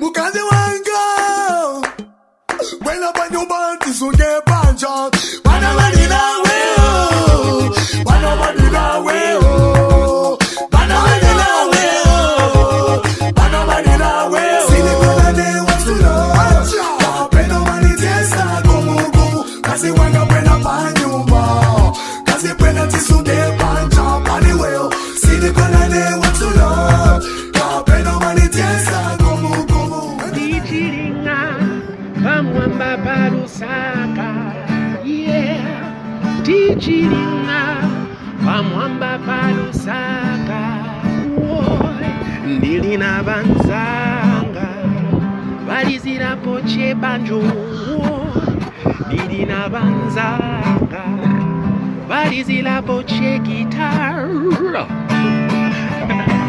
Mukazi wanga. When up on your body, so get punch out. Nobody that way, oh. Nobody that way, oh. Nobody that way, oh. Nobody that way, oh. See the brother they want to know. Kapena nobody testa, como. Kasi wanga pena panyuma. Kasi pena tisu de pancha paniweo. See the brother they want to know. Kapena nobody testa, como. Dichiringa, kamwamba parusaka. Dichiringa, kamwamba parusaka. Ndilina banzanga, valizira poche banjo. Ndilina banzanga, valizira poche guitar.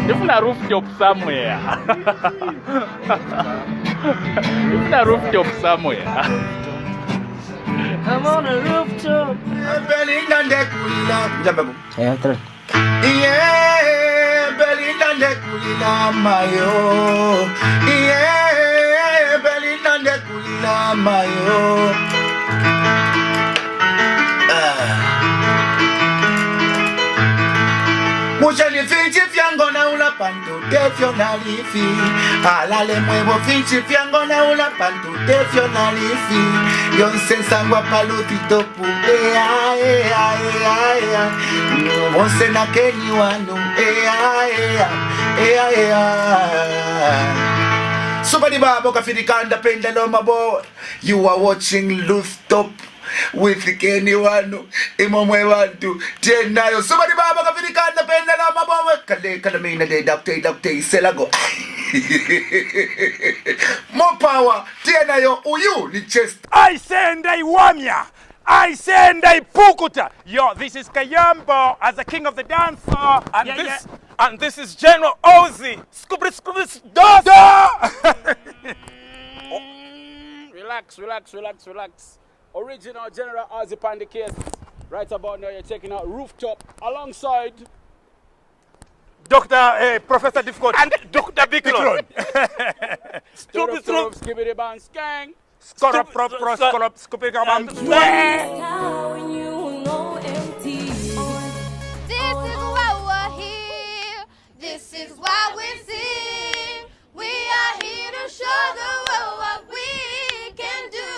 If na rooftop somewhere. If na rooftop somewhere. I'm on a rooftop. Belinda de kulila. Jambabu. Yeah, Belinda de kulila mayo. Yeah, Belinda de kulila mayo. Mucha li finchi fiango na una panto tefio na lifi. Ala le muevo finchi fiango na una panto tefio na lifi. Yon sensangwa palutito pu. Monse na kenyi wanu. Somebody babo kafirikanda penda loma boy. You are watching Rooftop with Kenny Wanu, Imomwe Wantu, Jenayo. Somebody baba kafirikanda penda la mabowe. Kale mina de doctor selago. More power, Jenayo uyu ni chest. I send a wamya. I send a pukuta. Yo, this is Kayambo as the king of the dancer. And this is General Ozzy. Scoopity Relax. Original General Ozzy Pandikis. Right about now, you're checking out Rooftop alongside Dr. Professor Difficult and Dr. Bicklon. Stop, skibbity bang, skang. Scorop, scoopity bang. This is why we're here. This is why we sing. We are here to show the world what we can do.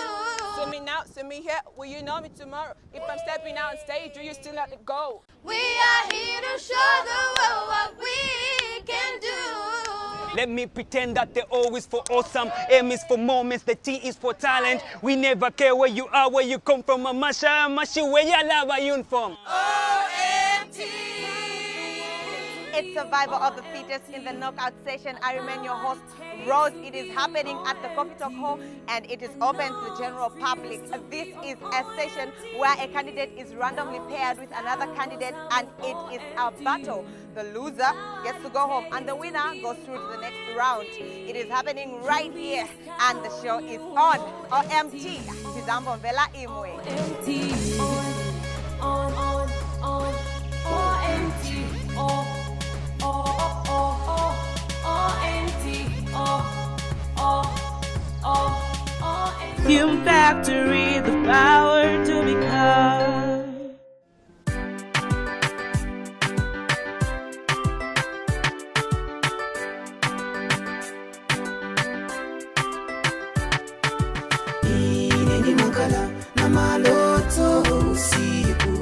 See me now, see me here. Will you know me tomorrow? If I'm stepping out on stage, do you still let it go? We are here to show the world what we can do. Let me pretend that they're always for awesome. M is for moments, the T is for talent. We never care where you are, where you come from. Mashi, where you love a uniform. OMT. It's survival of the fittest in the knockout session. I remain your host, Rose. It is happening at the Coffee Talk Hall and it is open to the general public. This is a session where a candidate is randomly paired with another candidate and it is a battle. The loser gets to go home and the winner goes through to the next round. It is happening right here and the show is on OMT. Tizambo Vela Imwe. On, OMT, Fume Factory, the power to become. Ineni makala na maloto usiku.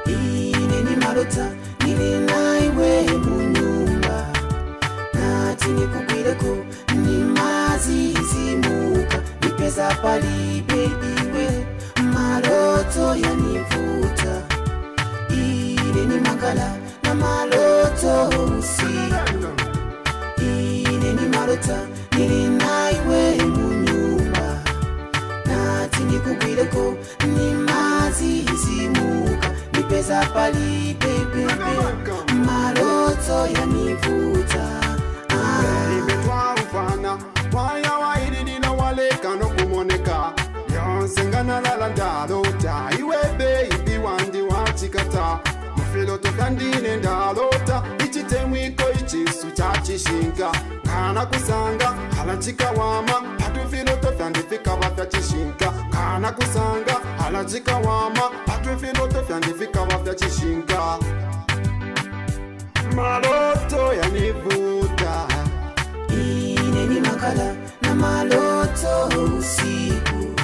Ineni malota nilinaiwe munyumba. Nati nikugwireko ni mazizimuka. Nipeza palibe iwe maloto yanivuta. Ineni makala na maloto usiku. Ineni malota nilinaiwe munyumba. Nati nikugwireko ni mazizimuka. Nipeza palibe maloto yanivuta. Imetwa ufana waya waidina wale kano kumoneka yonsengana la ndalota iwe baby wandi wachikata mufilo tokandine ndalota ichitemwiko ichisu chachishinga kana kusanga hala alachika wama patufino tofyandifika vafya chishinka kana kusanga alachika wama patufino tofyandifika vafya chishinka maloto yanivuta ineni makala na maloto usiku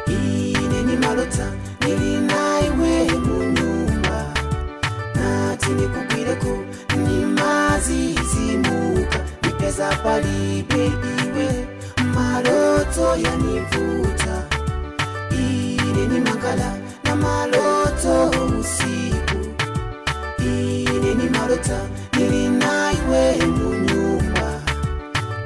ineni malota nilinaiwe munyumba nati nikupireko ni mazi zimuka nipeza palibe iwe maloto yanivuta ineni makala na maloto usiku ineni malota nilinaiwe munyumba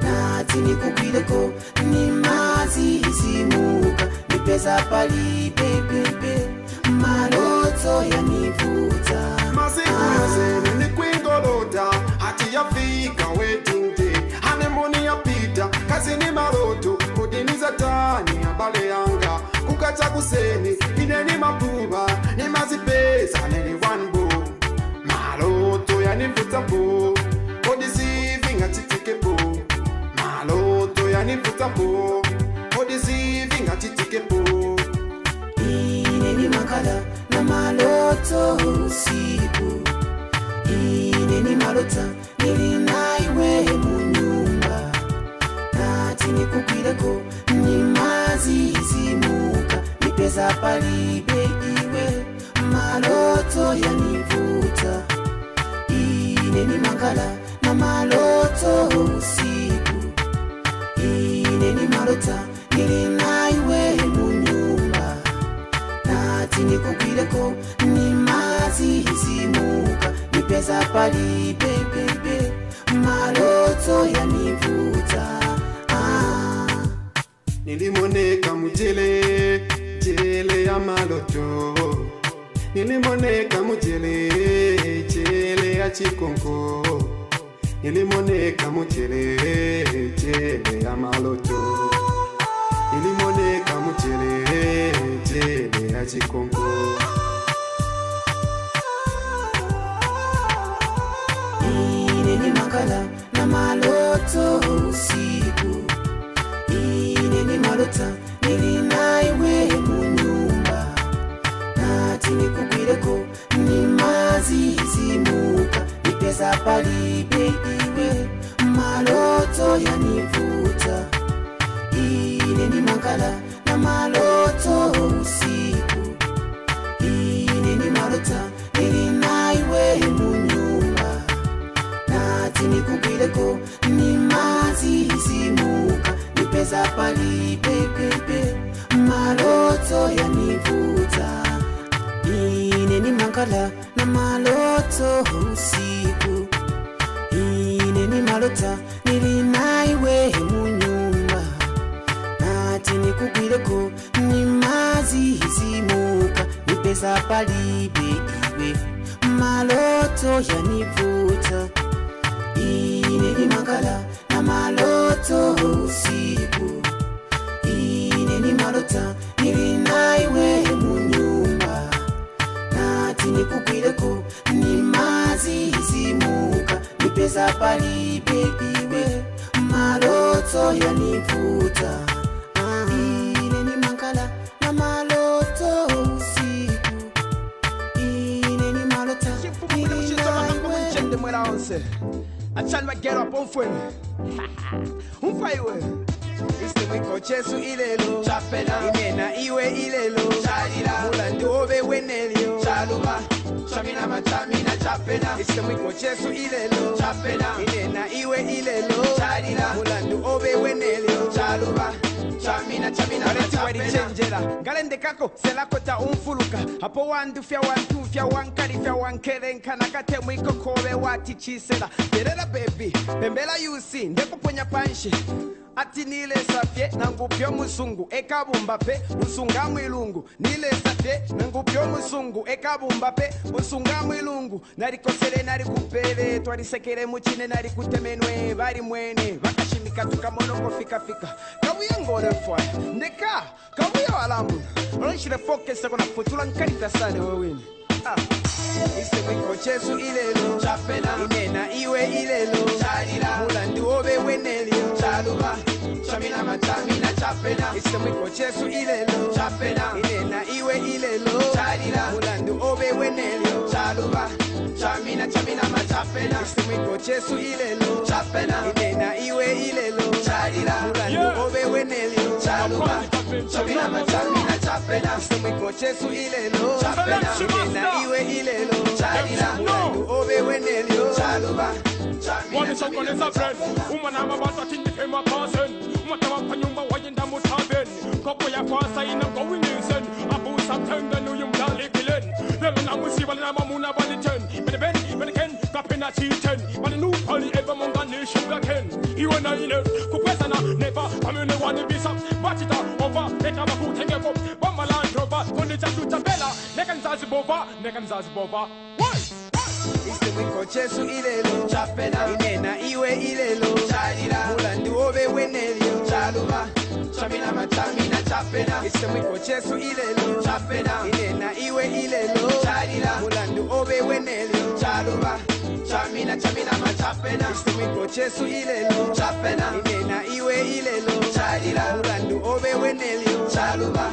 nati nikupireko ni mazi zimuka nipeza palibe bebe maloto yanivuta masiku yose nilikwingolota hati yafika wedding day honeymoon yapita kazi ni maloto kudiniza tani abale yanga kukacha kuseni ineni mabuba ni mazipesa nili one bo maloto yanivuta bo odisivinga chitike bo maloto yanivuta bo odisivinga chitike bo ineni makala na maloto usiku ineni malota nilinaiwe munyumba nati nikupireko ni mazi zimuka nipeza palibe iwe maloto yanivuta ineni makala na maloto usiku ineni malota nilinaiwe munyumba nati nikupireko ni mazi zimuka nipeza palibe bebe maloto yanivuta nilimoneka mujele jele ya maloto nilimoneka mujele jele ya chikonko nilimoneka mujele jele ya maloto nilimoneka mujele jele ya chikonko ineni makala na maloto usiku ineni malota nilinaiwe munyumba nati nikupireko ni mazi zimuka nipeza palibe iwe maloto yanivuta ineni makala na maloto usiku ineni malota nilinaiwe munyumba nati nikupireko ni mazi zimuka nipeza palibe bebe maloto yanivuta ineni makala na maloto usiku ineni malota nilinaiwe munyumba nati nikupireko ni mazi zimuka nipeza palibe iwe maloto yanivuta ineni makala na maloto usiku ineni malota nilinaiwe munyumba nati nikupireko ni mazi zimuka nipeza palibe iwe maloto yanivuta ineni makala na maloto usiku ineni malota nilinaiwe Achal get up on fuego. Un faiwe. Iste mwiko chesu ilelo. Chapela. Imena iwe ilelo. Chalila. Mulandi obe wenelio. Chaluba. Chamina machamina chapela. Iste mwiko chesu ilelo. Chapela. Imena iwe ilelo. Chalila. Mulandi obe wenelio. Chaluba. Chamina chapela. Galende kako selakota umfuluka. Hapo wandu fya wantu fya wankari fya wankeren kanakate mwiko kobe wati chisela. Berela baby, bembela yusi ndeko ponya panshi. Ati nile safye nangupyo musungu ekabumba pe usunga mwilungu nile safye nangupyo musungu ekabumba pe usunga mwilungu narikosele narikupele twarisekere muchine narikutemenwe bari mwene bakashimika tukamonoko fika kabuye ngore fwa ndeka kabuye walamu onshire focus kona futula nkarita sana wewe ise mwiko chesu ilelo chapela inena iwe ilelo chalila mulandi obe wenelio chaluba chamina machamina chapena isemiko chesu ilelo chapena inena iwe ilelo chalila mulandu obe wenelio chaluba chamina machapena isemiko chesu ilelo chapena inena iwe ilelo chalila mulandu obe wenelio chaluba chamina machamina chapena isemiko chesu ilelo chapena inena iwe ilelo chalila mulandu obe wenelio chaluba. One is up on his friend, woman, I'm about to think him a cousin. What about Panyumba, why in the Mutabin? Couple of fast, I am going in. I boost some time, the new young Dali Killen. Then I will see what I'm a Muna Baliton. But the Ben, but again, Capena Cheaton. But the new Polly ever Mongani Sugar Ken. You and I know, Kupesana, never, I'm in the one to be some. Watch it over, let have a food, take a book. Bombalan, Roba, Polita Chutabella, Nekan Zazibova. Why? Isemiko chesu ilelo chapena inena iwe ilelo chalila mulandu obe wenelio chaluba chamina machamina chapena isemiko chesu ilelo chapena inena iwe ilelo chalila mulandu obe wenelio chaluba chamina machapena isemiko chesu ilelo chapena inena iwe ilelo chalila mulandu obe wenelio chaluba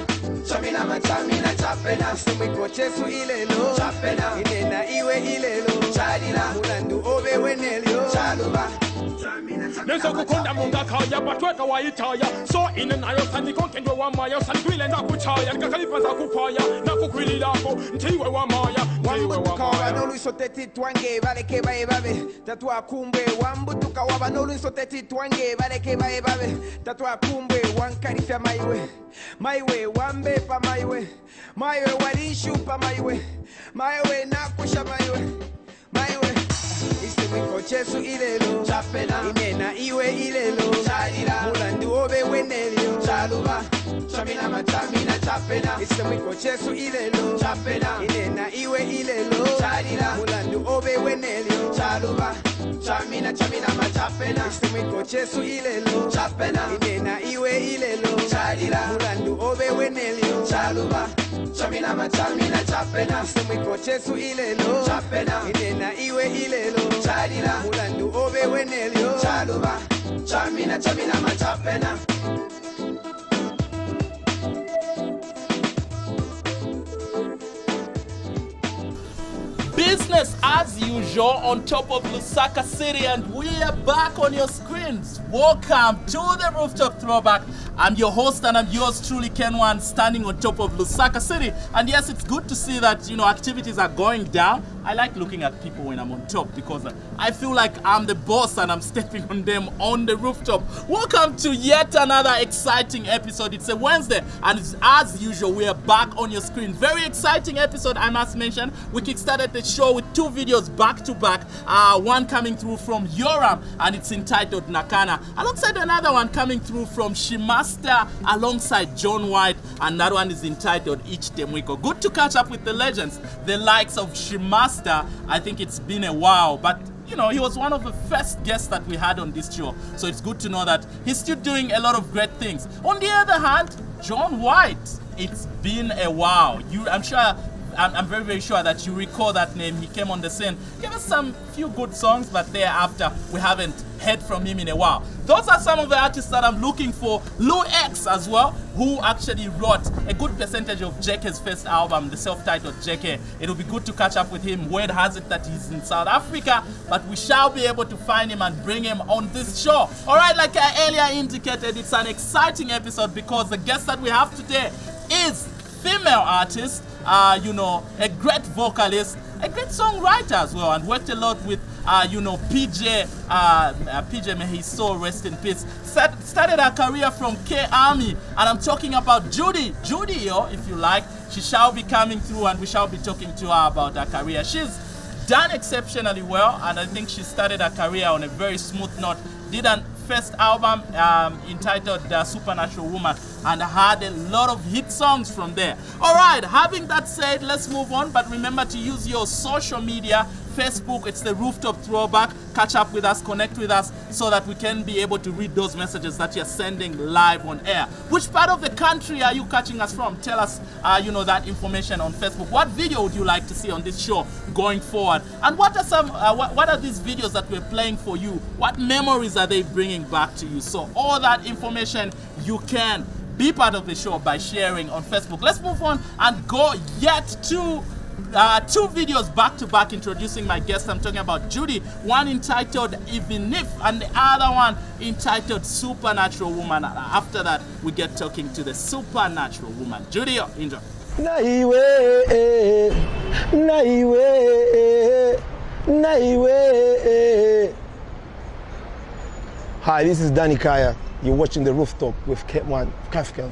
chamina machamina chapena isemiko chesu ilelo chapena inena iwe ilelo chalila mulandu obe wenelio chaluba Nenso kukonda munga kaya batweka waitaya so inenayo sandi konkendo wa maya sandwile na kuchaya nkakalipa za kupaya na kukwili lako ntiwe wa maya wambutuka wabanoluiso teti twange baleke bae babe tatwa kumbe wambutuka wabanoluiso teti twange baleke bae babe tatwa kumbe wankarifya maiwe wambepa maiwe walishupa maiwe nakusha maiwe isemiko chesu ilelo chapena inena iwe ilelo chalila mulandu obe wenelio chaluba chamina machamina chapena isemiko chesu ilelo chapena inena iwe ilelo chalila mulandu obe wenelio chaluba chamina machapena isemiko chesu ilelo chapena inena iwe ilelo chalila mulandu obe wenelio chaluba chamina machamina chapena isemiko chesu ilelo chapena inena iwe ilelo chalila mulandu obe wenelio chaluba chamina machapena. Business as usual on top of Lusaka City, and we are back on your screens. Welcome to the Rooftop Throwback. I'm your host and I'm yours truly, Ken1, standing on top of Lusaka City. And yes, it's good to see that, activities are going down. I like looking at people when I'm on top because I feel like I'm the boss and I'm stepping on them on the rooftop. Welcome to yet another exciting episode. It's a Wednesday and as usual, we are back on your screen. Very exciting episode, I must mention. We kickstarted the show with two videos back to back. One coming through from Yoram and it's entitled Nakana. Alongside another one coming through from Shimasta alongside John White, and that one is entitled Ich Temwiko. Good to catch up with the legends, the likes of Shimasta. I think it's been a while, but he was one of the first guests that we had on this show, so it's good to know that he's still doing a lot of great things. On the other hand, John White, it's been a while. I'm very, very sure that you recall that name. He came on the scene, gave us some few good songs, but thereafter we haven't heard from him in a while. Those are some of the artists that I'm looking for. Lou X as well, who actually wrote a good percentage of JK's first album, the self-titled JK. It'll be good to catch up with him. Word has it that he's in South Africa, but we shall be able to find him and bring him on this show. All right, like I earlier indicated, it's an exciting episode because the guest that we have today is female artist, a great vocalist, a great songwriter as well, and worked a lot with, PJ, may his soul rest in peace. Started her career from K-Army, and I'm talking about Judy. Judy, if you like, she shall be coming through and we shall be talking to her about her career. She's done exceptionally well, and I think she started her career on a very smooth note. Did an first album entitled Supernatural Woman and had a lot of hit songs from there. All right, having that said, let's move on, but remember to use your social media, Facebook. It's the Rooftop Throwback. Catch up with us, connect with us, so that we can be able to read those messages that you're sending live on air. Which part of the country are you catching us from? Tell us, that information on Facebook. What video would you like to see on this show going forward? And what are what are these videos that we're playing for you? What memories are they bringing back to you? So all that information, you can be part of the show by sharing on Facebook. Let's move on and go yet to two videos back to back introducing my guest. I'm talking about Judy, one entitled Even If and the other one entitled Supernatural Woman. And after that, we get talking to the Supernatural Woman. Judy, enjoy. Naiwe, naiwe, naiwe. Hi, this is Danny Kaya. You're watching The Rooftop with K1 Kafka.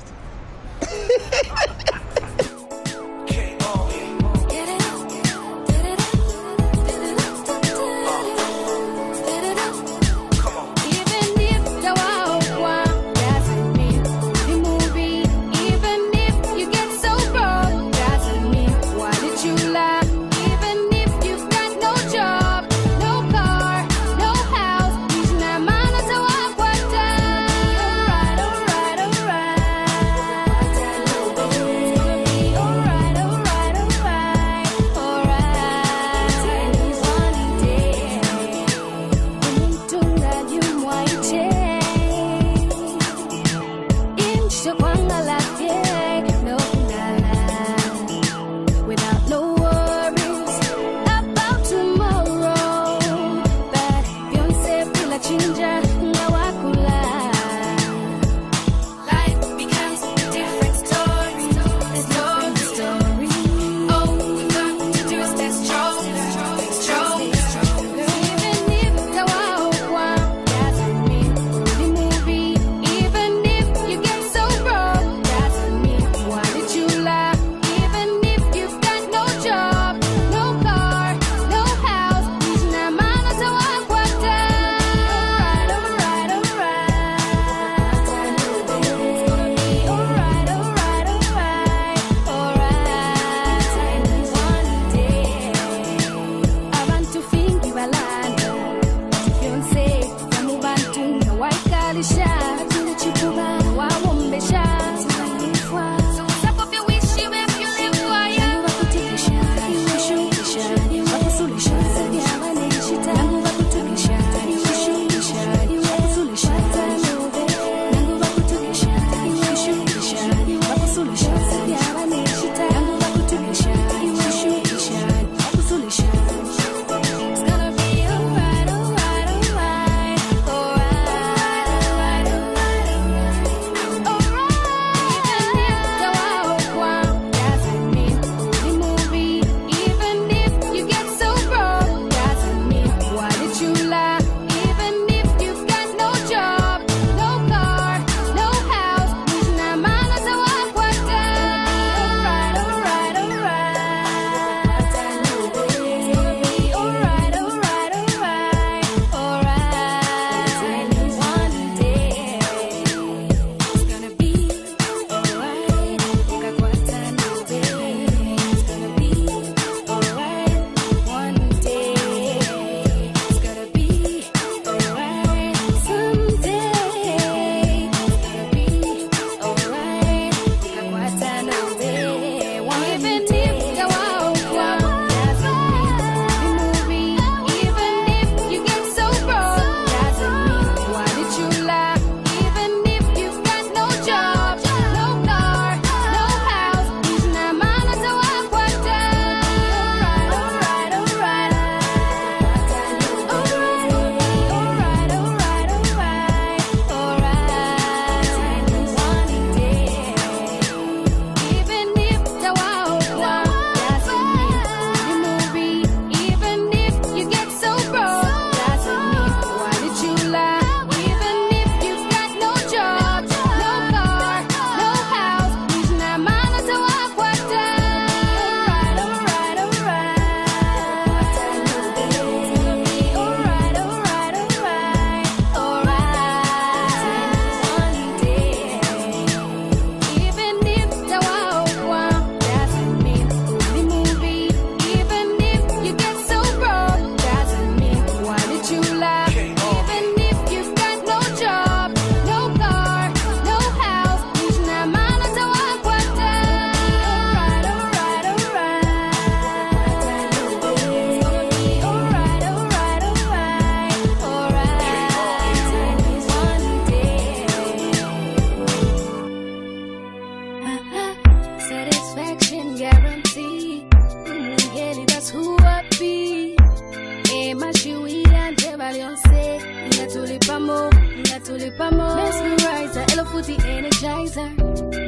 ngatulipamo mesmerizer elofuthi energizer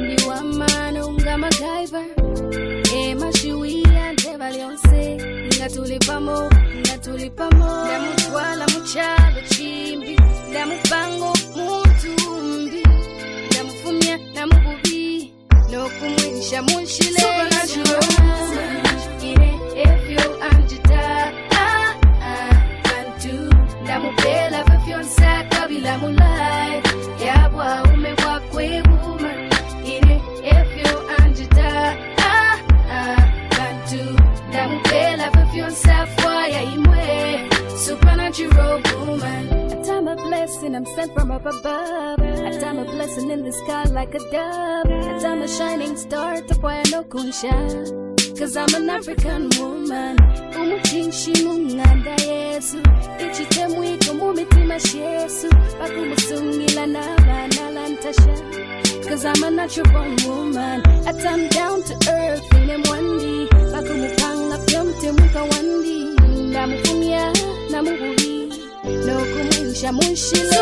ndiwamana ungamagaiva emashiwila ndeba lyonse ngatulipamo ndamutwala muchalo chimbi ndamupango mutumbi ndamufumya namububi nokumwisha munshile efyo anjita bantu ndamupela vafyonsa kabila mulai yabwa ume wakwe woman efyo anjita bantu ndamupela vafyonsa fwaya imwe supernatural woman. I'm a blessing, I'm sent from up above. I'm a blessing in the sky like a dove. I'm a shining star, tapwaya no kunsha. Cause I'm an African woman. Umutinshi munganda yesu. Ichitemwiko mumitima shesu. Pakumusungila na vana lantasha. Cause I'm a natural born woman. I'm down to earth in M1D. Pakumupanga pyomte muka wandi. Namufumya, namubuhi. No kumusha mushile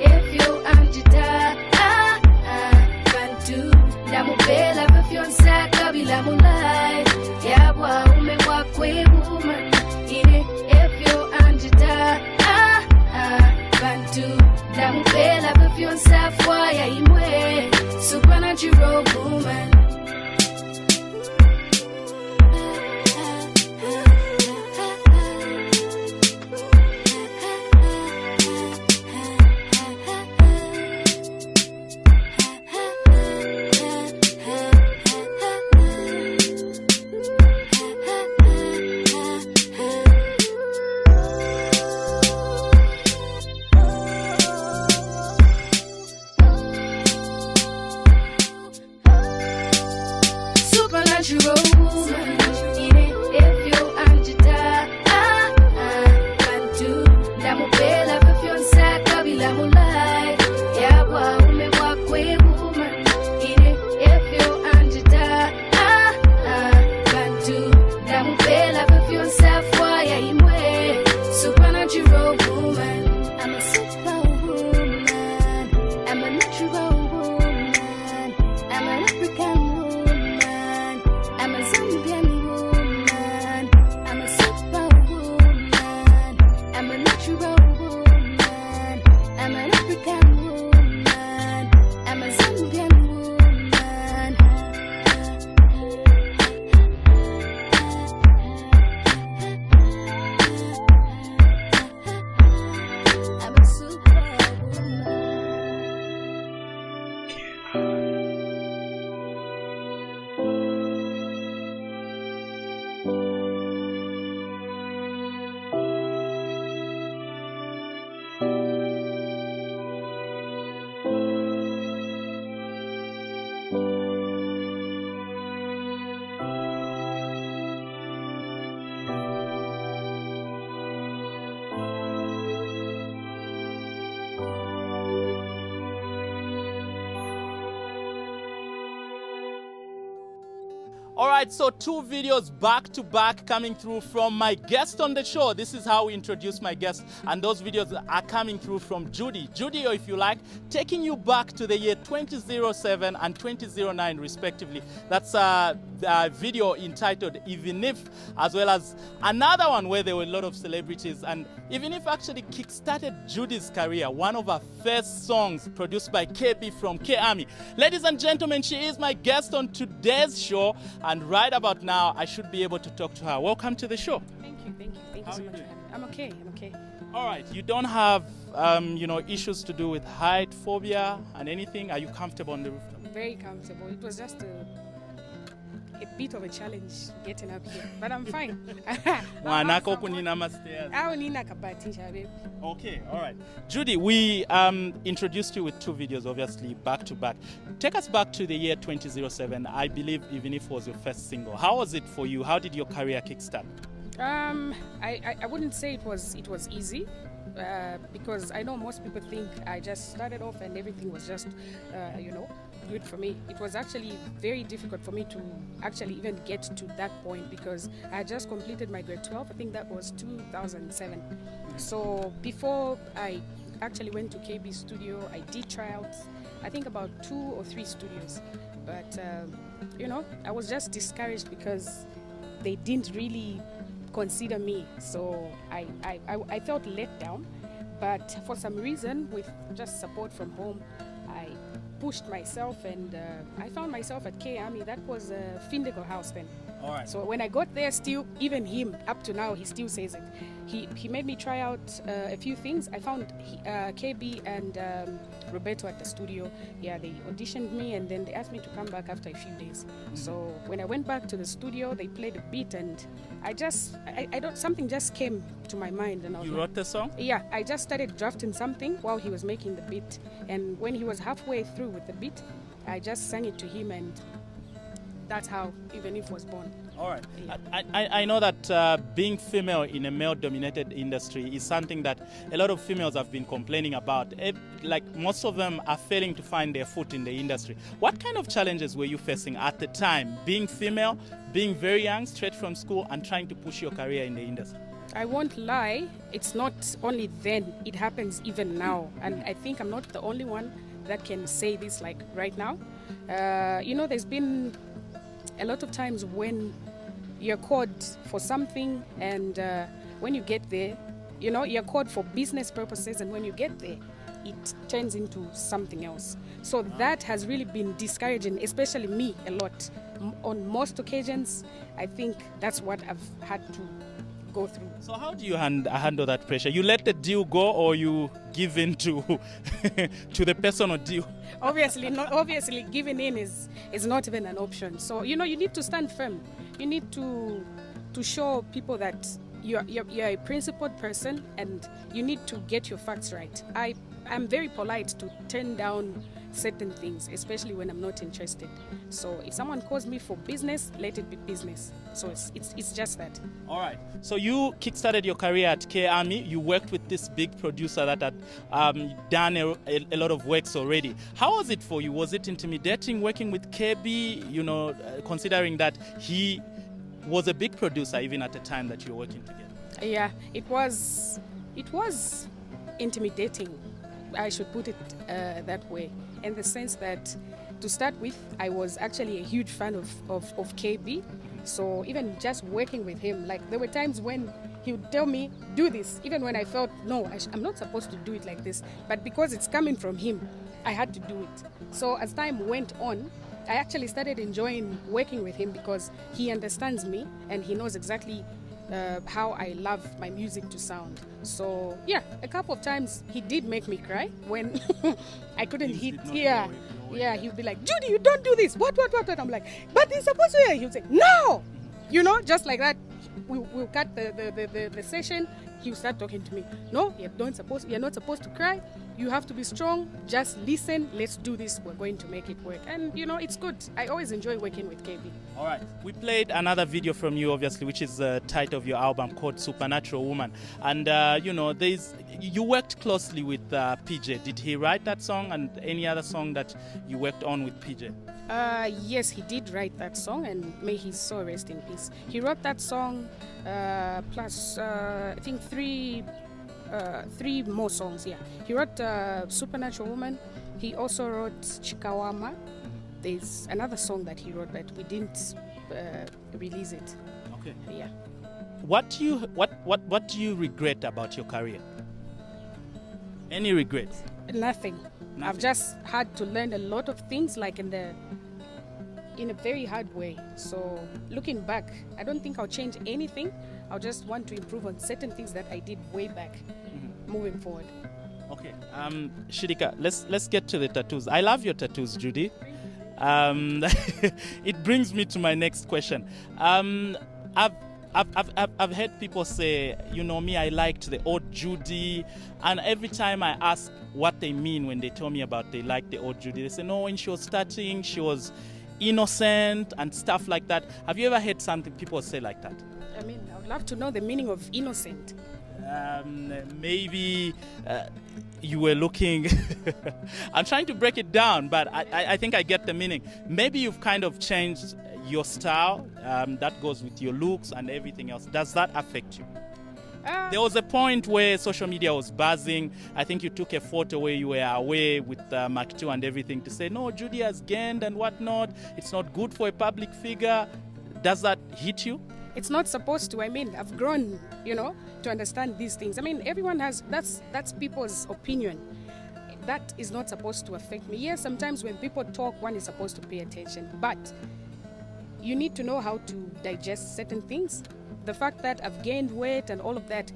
efyo anjita bantu ndamupela vafyonsa kabila mulai yabwa ume wakwe woman efyo anjita bantu ndamupela vafyonsa fwaya imwe supernatural woman. All right, so 2 videos back to back coming through from my guest on the show. This is how we introduce my guest, and those videos are coming through from Judy. Judy, or if you like, taking you back to the year 2007 and 2009 respectively. That's a video entitled Even If, as well as another one where there were a lot of celebrities, and Even If actually kickstarted Judy's career, one of her first songs produced by KB from K-Army. Ladies and gentlemen, she is my guest on today's show, and right about now, I should be able to talk to her. Welcome to the show. Thank you so much for having me. I'm okay. All right, you don't have, issues to do with height, phobia, and anything. Are you comfortable on the rooftop? Very comfortable. It was just a bit of a challenge getting up here, but I'm fine. Okay, all right. Judy, we introduced you with 2 videos, obviously, back to back. Take us back to the year 2007. I believe Even If was your first single. How was it for you? How did your career kickstart? I wouldn't say it was easy. because I know most people think I just started off and everything was just, good for me. It was actually very difficult for me to actually even get to that point because I had just completed my grade 12. I think that was 2007. So before I actually went to KB studio, I did tryouts, I think about 2 or 3 studios. But, I was just discouraged because they didn't really consider me. So I felt let down. But for some reason, with just support from home, I pushed myself and I found myself at K Army. That was Findego House then. All right. So when I got there, still, even him, up to now, he still says it. He made me try out a few things. I found KB and Roberto at the studio. Yeah, they auditioned me and then they asked me to come back after a few days. So when I went back to the studio, they played a beat and something just came to my mind. And I was You wrote the song? Yeah, I just started drafting something while he was making the beat. And when he was halfway through with the beat, I just sang it to him and that's how Even If was born. All right. Yeah. I know that being female in a male-dominated industry is something that a lot of females have been complaining about. Like most of them are failing to find their foot in the industry. What kind of challenges were you facing at the time, being female, being very young, straight from school, and trying to push your career in the industry? I won't lie, it's not only then, it happens even now. And I think I'm not the only one that can say this like right now. There's been a lot of times when you're called for something and when you get there, you're called for business purposes, and when you get there, it turns into something else. So that has really been discouraging, especially me a lot. On most occasions, I think that's what I've had to go through. So how do you handle that pressure? You let the deal go or you give in to the personal deal? Obviously, giving in is not even an option. So, you need to stand firm. You need to show people that you're a principled person and you need to get your facts right. I'm very polite to turn down certain things, especially when I'm not interested. So if someone calls me for business, let it be business. So it's just that. All right. So you kickstarted your career at K Army. You worked with this big producer that had done a lot of works already. How was it for you? Was it intimidating working with KB, considering that he was a big producer even at the time that you were working together? Yeah, it was intimidating. I should put it that way, in the sense that, to start with, I was actually a huge fan of KB. So even just working with him, like there were times when he would tell me, do this, even when I felt, no, I'm not supposed to do it like this. But because it's coming from him, I had to do it. So as time went on, I actually started enjoying working with him because he understands me and he knows exactly how I love my music to sound. So yeah, a couple of times he did make me cry when I couldn't hit. Yeah, he would be like, Judy, you don't do this. What? I'm like, but he's supposed to. He would say, no, just like that. We'll cut the session. He would start talking to me. No, you're not supposed to cry. You have to be strong. Just listen. Let's do this. We're going to make it work. And it's good. I always enjoy working with KB. All right. We played another video from you, obviously, which is the title of your album called Supernatural Woman. And you worked closely with PJ. Did he write that song and any other song that you worked on with PJ? Yes, he did write that song, and may his soul rest in peace. He wrote that song plus I think three more songs. Yeah, he wrote Supernatural Woman. He also wrote Chikawama. There's another song that he wrote, but we didn't release it. Okay. Yeah. What do you regret about your career? Any regrets? Nothing. I've just had to learn a lot of things, like in a very hard way. So looking back, I don't think I'll change anything. I'll just want to improve on certain things that I did way back, moving forward. Okay. Shirika, let's get to the tattoos. I love your tattoos, Judy. It brings me to my next question. I've heard people say, me, I liked the old Judy, and every time I ask what they mean when they tell me about they like the old Judy, they say, no, when she was starting, she was innocent and stuff like that. Have you ever heard something people say like that? I mean, I would love to know the meaning of innocent. Maybe you were looking. I'm trying to break it down, but I think I get the meaning. Maybe you've kind of changed your style. That goes with your looks and everything else. Does that affect you? There was a point where social media was buzzing. I think you took a photo where you were away with Mark II and everything to say, no, Judy has gained and whatnot. It's not good for a public figure. Does that hit you? It's not supposed to. I mean, I've grown, to understand these things. I mean, everyone has, that's people's opinion. That is not supposed to affect me. Yes, sometimes when people talk, one is supposed to pay attention. But you need to know how to digest certain things. The fact that I've gained weight and all of that,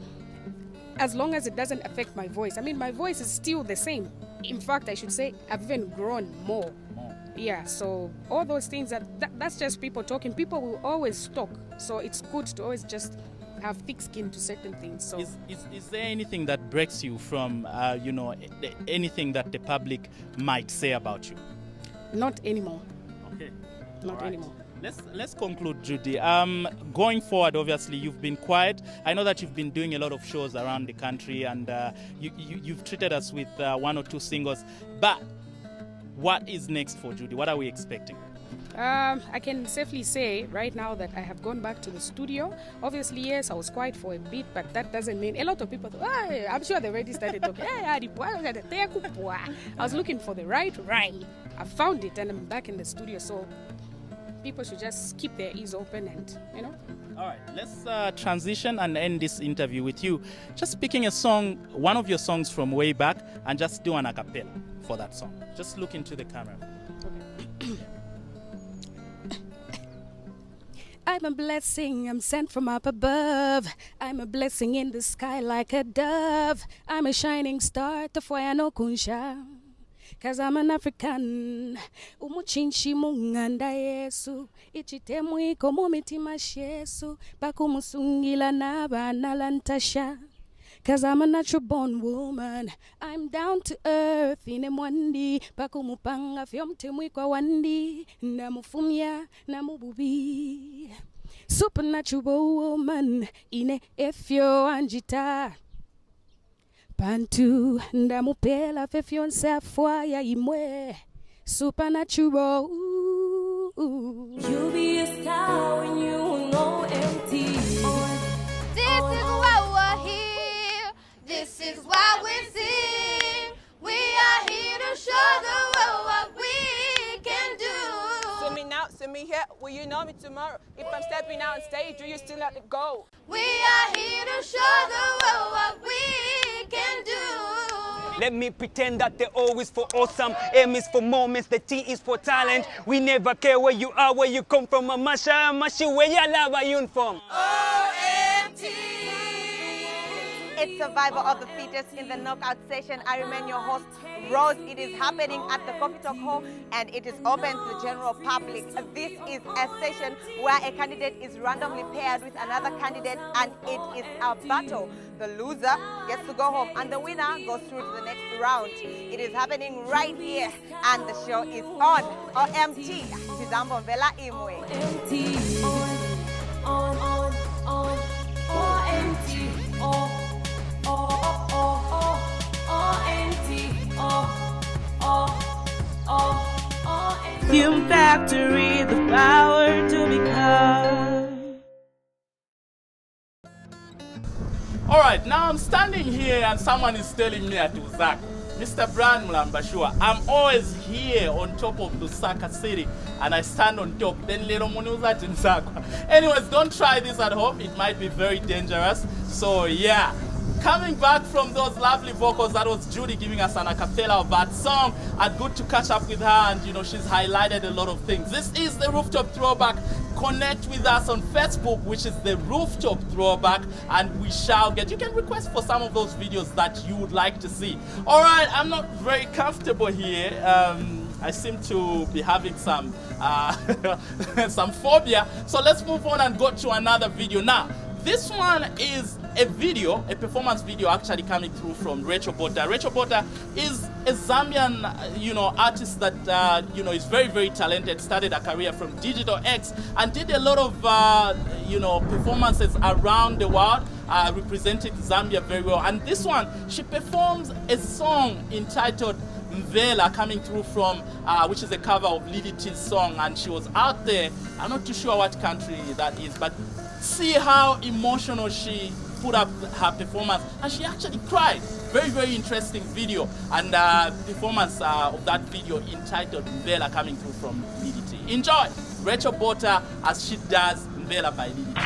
as long as it doesn't affect my voice. I mean, my voice is still the same. In fact, I should say I've even grown more. Yeah, so all those things, that's just people talking. People will always talk. So it's good to always just have thick skin to certain things. So is there anything that breaks you from, anything that the public might say about you? Not anymore. Okay. Not anymore. Let's conclude, Judy. Going forward, obviously, you've been quiet. I know that you've been doing a lot of shows around the country, and you've treated us with 1 or 2 singles. But what is next for Judy? What are we expecting? I can safely say right now that I have gone back to the studio. Obviously, yes, I was quiet for a bit, but that doesn't mean a lot of people thought, hey, I'm sure they already started talking. I was looking for the right rhyme. I found it, and I'm back in the studio. So people should just keep their ears open and, All right, let's transition and end this interview with you just picking a song, one of your songs from way back, and just do an a cappella for that song. Just look into the camera. Okay. I'm a blessing, I'm sent from up above. I'm a blessing in the sky like a dove. I'm a shining star, tafwaya no kunsha. Cause I'm an African. Umuchinchi munganda Yesu. Ichitemu iko mumitima shesu. Pakumusungila naba nalantasha. Cause I'm a natural born woman. I'm down to earth ine mwandi. Pakumupanga fyomtemu kwa wandi. Namufumya namububi. Supernatural woman ine efyo anjita. Pantu ndamupela fefyon safwaya imwe. Supernatural. You'll be a star when you know empty. This is why we're here. This is why we sing. We are here to show the world what we can do. See me now, see me here. Will you know me tomorrow? If I'm stepping out on stage, do you still let it go? We are here to show the world what we can do. Let me pretend that they're always for awesome. M is for moments, the T is for talent. We never care where you are, where you come from. Mamasha, Mashi, where you love a uniform. OMT. It's survival of the fittest in the knockout session. I remain your host, Rose. It is happening at the Coffee Talk Hall and it is open to the general public. This is a session where a candidate is randomly paired with another candidate and it is a battle. The loser gets to go home and the winner goes through to the next round. It is happening right here and the show is on OMT. Tizambo Vela Imwe. On, OMT, Fume Factory, the power to become. All right, now I'm standing here and someone is telling me at Lusaka, Mr. Brian Mulambashua, I'm always here on top of Lusaka City and I stand on top. Then little Munuza Jinsakwa. Anyways, don't try this at home. It might be very dangerous. So yeah. Coming back from those lovely vocals, that was Judy giving us an a cappella of that song. And good to catch up with her, and she's highlighted a lot of things. This is the Rooftop Throwback. Connect with us on Facebook, which is the Rooftop Throwback, and we shall get. You can request for some of those videos that you would like to see. All right, I'm not very comfortable here. I seem to be having some some phobia. So let's move on and go to another video now. This one is a video, a performance video actually coming through from Rachel Bota. Rachel Bota is a Zambian, artist that, is very, very talented, started a career from Digital X and did a lot of, performances around the world, represented Zambia very well. And this one, she performs a song entitled Mvela, coming through from, which is a cover of Lily T's song, and she was out there. I'm not too sure what country that is, but see how emotional she put up her performance, and she actually cried. Very, very interesting video, and performance of that video entitled Mvela, coming through from Lily T. Enjoy Rachel Bota as she does Mvela by Lily T.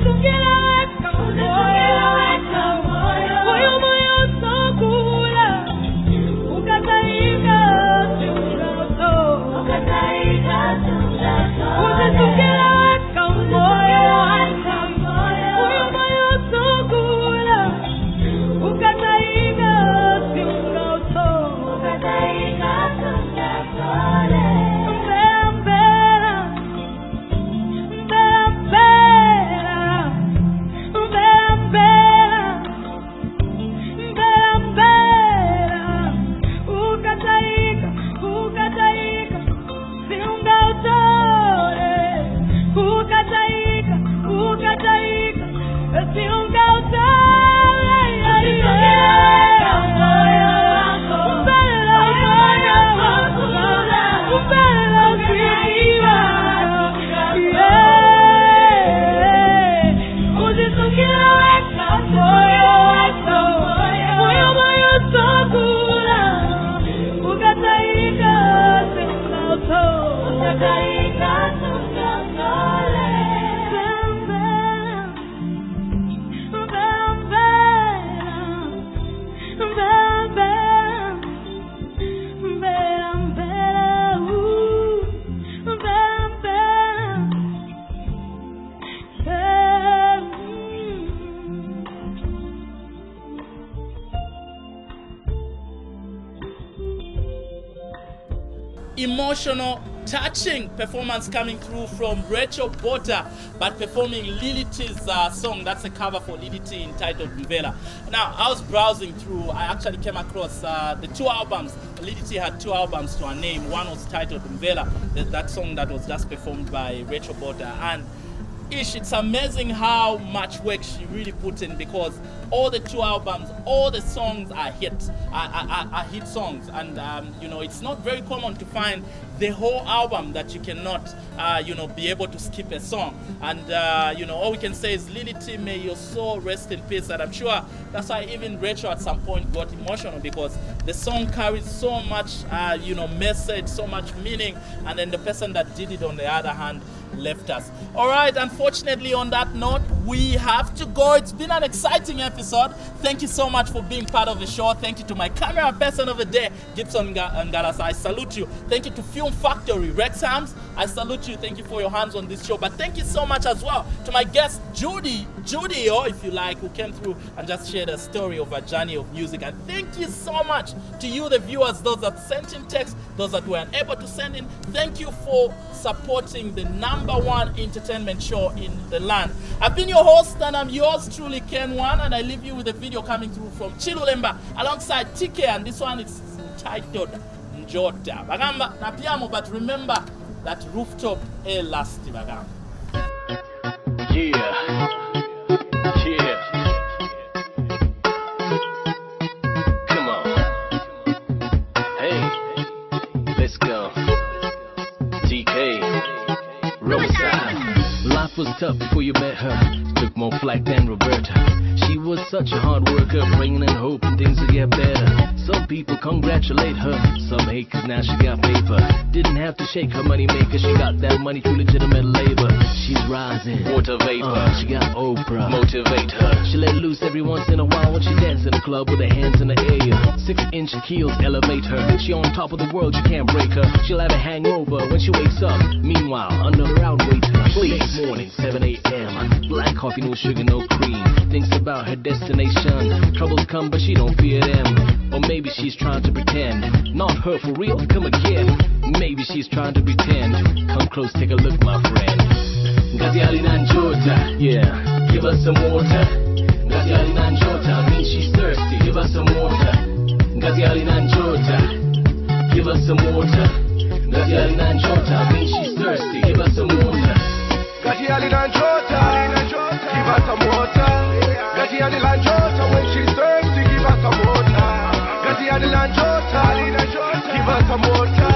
Together, emotional, touching performance coming through from Rachel Bota, but performing Lily T's song. That's a cover for Lily T entitled Mvela. Now, I was browsing through, I actually came across the 2 albums. Lily T had 2 albums to her name. One was titled Mvela, that song that was just performed by Rachel Bota. And it's amazing how much work she really put in, because all the 2 albums, all the songs are hit songs, and it's not very common to find the whole album that you cannot be able to skip a song. And all we can say is, Lily T, may your soul rest in peace. And I'm sure that's why even Rachel at some point got emotional, because the song carries so much message, so much meaning, and then the person that did it, on the other hand, left us. All right, unfortunately, on that note, we have to go. It's been an exciting episode. Thank you so much for being part of the show. Thank you to my camera person of the day, Gibson Ngalas. I salute you. Thank you to Film Factory, Rex Hams. I salute you. Thank you for your hands on this show. But thank you so much as well to my guest, Judy, or if you like, who came through and just shared a story of a journey of music. And thank you so much to you, the viewers, those that sent in text, those that were unable to send in. Thank you for supporting the #1 entertainment show in the land. I've been your host, and I'm yours truly, Ken One, and I leave you with a video coming through from Chilulemba alongside TK, and this one is entitled Njota. Bagamba na piamo, but remember that Rooftop lasti bagamba. Yeah. Come on. Hey, let's go. TK, Riverside. Life was tough before you met her. Took more flack than Roberta. She was such a hard worker, praying and hoping things would get better. Some people congratulate her, some hate cause now she got paper. Didn't have to shake her money maker, she got that money through legitimate labor. She's rising, water vapor, she got Oprah, motivate her. She let loose every once in a while when she dance in the club with her hands in the air. 6-inch heels elevate her, she on top of the world, you can't break her. She'll have a hangover when she wakes up, meanwhile another outweighs her. Next morning, 7 a.m, black coffee, no sugar, no cream. Thinks about her destination, troubles come but she don't fear them. Or maybe she's trying to pretend, not her for real, come again. Maybe she's trying to pretend, come close, take a look my friend. Ngatiali Nanjota, yeah, give us some water. Ngatiali Nanjota, means she's thirsty, give us some water. Ngatiali Nanjota, give us some water. Ngatiali Nanjota, means she's thirsty, give us some water. Ngatiali Nanjota, give us some water. Ngatiali Nanjota, when she's thirsty, give us some water. Ngatiali Nanjota, give us some water.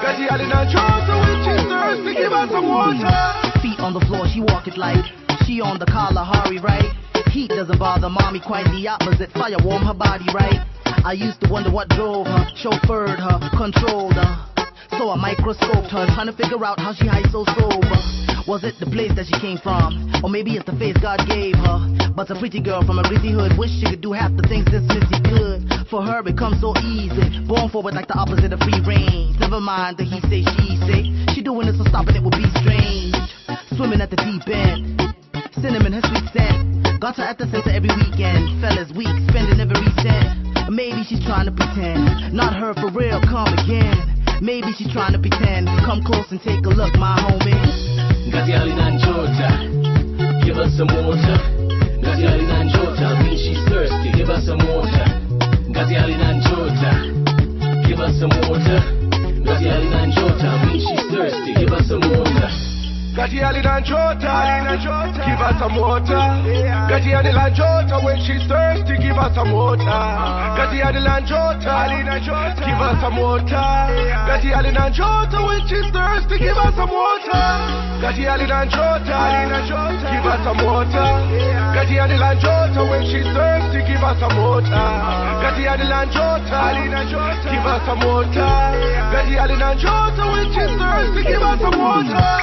Ngatiali Nanjota, when she's thirsty, give us some water. Feet on the floor, she walk it like she on the Kalahari, right? Heat doesn't bother mommy, quite the opposite. Fire warm her body, right? I used to wonder what drove her, chauffeured her, controlled her. So I microscoped her, trying to figure out how she high so sober. Was it the place that she came from? Or maybe it's the face God gave her? But a pretty girl from a gritty hood, wish she could do half the things this Missy could. For her it comes so easy, born forward like the opposite of free range. Never mind the he say, she say. She doing it so stopping it would be strange. Swimming at the deep end, cinnamon her sweet scent. Got her at the center every weekend. Fellas weak, spending every cent. Maybe she's trying to pretend, not her for real, come again. Maybe she's trying to pretend, come close and take a look, my homie. Ngatiali Nanjota, give us some water. Ngatiali Nanjota, means she's thirsty, give us some water. Ngatiali Nanjota, give us some water. Ngatiali Nanjota, means she's thirsty, give us some water. Ngatiali Nanjota, give us some water. Ngatiali Nanjota, when she's thirsty, give us some water. Ngatiali Nanjota, give us some water. Ngatiali Nanjota, when she's thirsty, give us some water. Ngatiali Nanjota, give us some water. Ngatiali Nanjota, when she's thirsty, give us some water. Ngatiali Nanjota, give us some water. Ngatiali Nanjota, when she's thirsty, give us some water.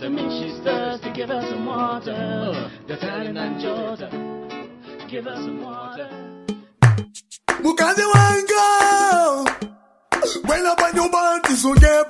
Doesn't mean she's thirsty. Give her some water. The Italian and Jota. Give her some water. Mukazi wanga. When up on your body, so get